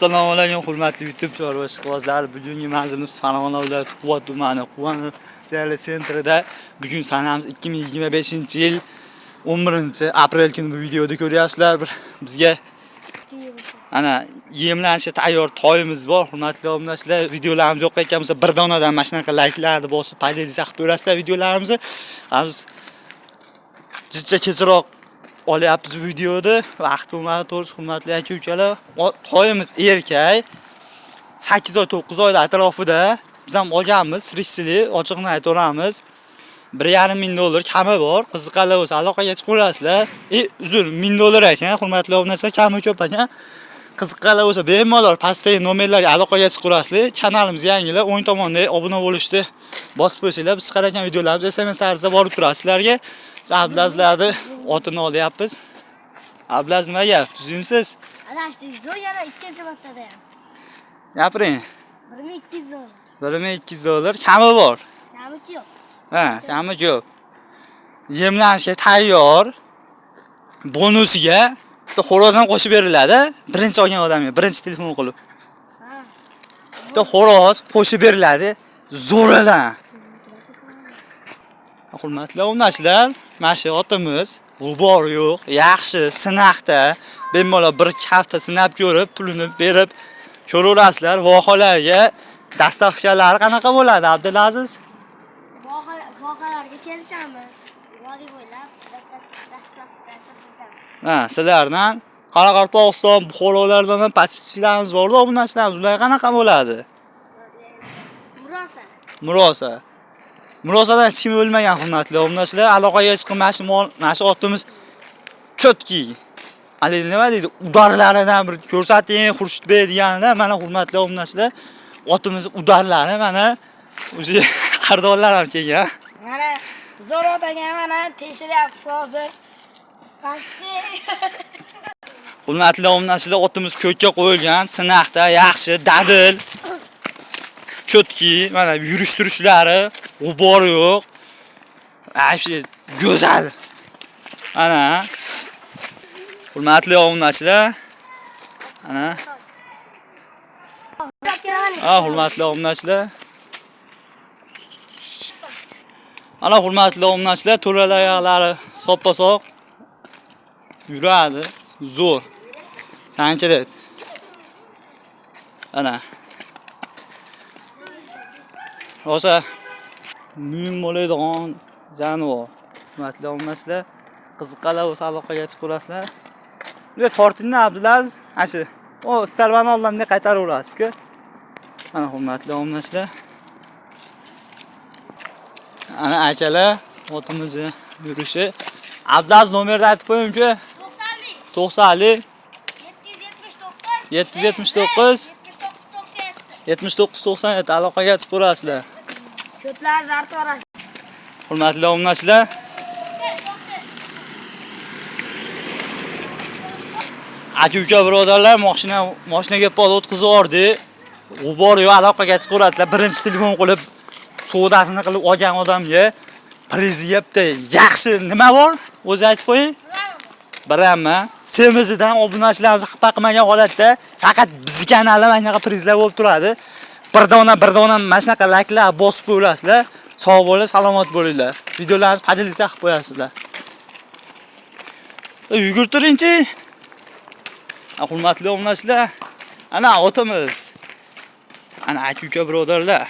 Assalomu alaykum hurmatli YouTube ishqibozlar. Bugungi manzilimiz Farg'ona viloyati Quvvat tumani Quvvat filiali sentrida. Bugun sanamiz 2025-yil 11-aprel kuni bu videoda ko'ryapsizlar. Bizga ana yemlanishga tayyor toyimiz bor. Hurmatli obunachilar, videolarimiz yo'q ekan bo'lsa bir donadan mana shunaqa layklarni bosib paydaga qilib ko'rasizlar videolarimizni. Biz jicha kechroq olyapmiz bu videoda. Vaqt bo'lmadi to'g'risi hurmatli aka-ukalar. Toyimiz erkak 8 oy 9 oylar atrofida biz ham olganmiz. Riksili ochiqni aytaveramiz. $1,500 kami bor. Qiziqarli bo'lsa aloqaga chiqib olasizlar. Uzr, $1000 ekan hurmatli obunachilar, kami ko'p ekan. Qiziqarli bo'lsa bemalol pastdagi nomerlarga aloqaga chiqib olasizlar. Kanalimiz yangilar, o'ng tomonda obuna bo'lishni bosib qo'ysanglar, biz chiqargan videolarimiz SMS-laringizda borib turadi sizlarga. Abdulazlarni otini olyapmiz. Abdulaz nima gap? Tuzimsiz? Adashdik, zo'r yana ikkinchi martada ham. Gapiring. $1,200. $1,200 kami bor. Kami yo'q. Ha, kami yo'q. Yemlanishga tayyor. Bonusiga bitta xo'roz ham qo'shib beriladi. Birinchi olgan odamga birinchi telefon qilib. Ha. Bitta xo'roz qo'shib beriladi. Zo'radan. Hurmatli obunachilar, mana shu otimiz g'ubor yo'q, yaxshi, sinaqda, bemalol bir hafta sinab ko'rib, pulini berib ko'raverasizlar. Vohalarga dastavkalari qanaqa bo'ladi, Abdulaziz? Vohalarga kelishamiz. Vodiy bo'ylab dastavka. Ha, sizlardan Qoraqalpog'iston, Buxorolardan ham podpischilarimiz bor-da, obunachilarimiz. Ular qanaqa bo'ladi? Murosa. Murosadan hech kim o'lmagan hurmatli obunachilar. Aloqaga chiqib mana shu otimiz chotki. Hali nima deydi? Udarlaridan bir ko'rsating, Xurshidbey deganida mana hurmatli obunachilar, otimiz udarlari mana o'zi qardonlar ham kelgan. Mana zo'r otaga mana tekshiryapmiz hozir. Qarshi. Hurmatli obunachilar, otimiz ko'kka qo'yilgan, sinaqda, yaxshi, dadil. Chotki, mana yurish-turishlari, g'ubor yo'q. Ayshi go'zal. Ana. Hurmatli obunachilar. Ana. Hurmatli obunachilar. Ana hurmatli obunachilar, to'rala oyoqlari soppa-soq yuradi. Zo'r. Qanchalar? Ana. Rosa muhim bo'ladigan jonivor. Hurmatli obunachilar, qiziqqanlar bo'lsa aloqaga chiqib olasizlar. Bunga tortinni Abdulaziz, ashi. O sarvani oldimda qaytaraverasiz-ku. Mana hurmatli obunachilar. Ana akalar, otimizni yurishi. Abdulaziz nomerni aytib qo'ying-ku. 90 779 7997 aloqaga chiqib olasizlar. Ko'plar zarti orasi. Hurmatli obunachilar, aka-uka birodarlar, mashinaga pol o'tkazib yubordi. G'ubor yo'q, aloqaga chiqib olasizlar. Birinchi telefon qilib savdosini qilib olgan odamga priz yebdi. Yaxshi nima bor? O'zi aytib qo'ying. Biramma semizdan obunachilarimiz xafa qilmagan holatda faqat bizning kanalda mana shunaqa prizlar bo'lib turadi. Bir dona mana shunaqa layklar bosib qo'yasizlar. Sog' bo'linglar, salomat bo'linglar. Videolarimizni paydaga qilib qo'yasizlar. Yugurtiringchi. Hurmatli obunachilar, ana otimiz. Ana aka-uka birodarlar.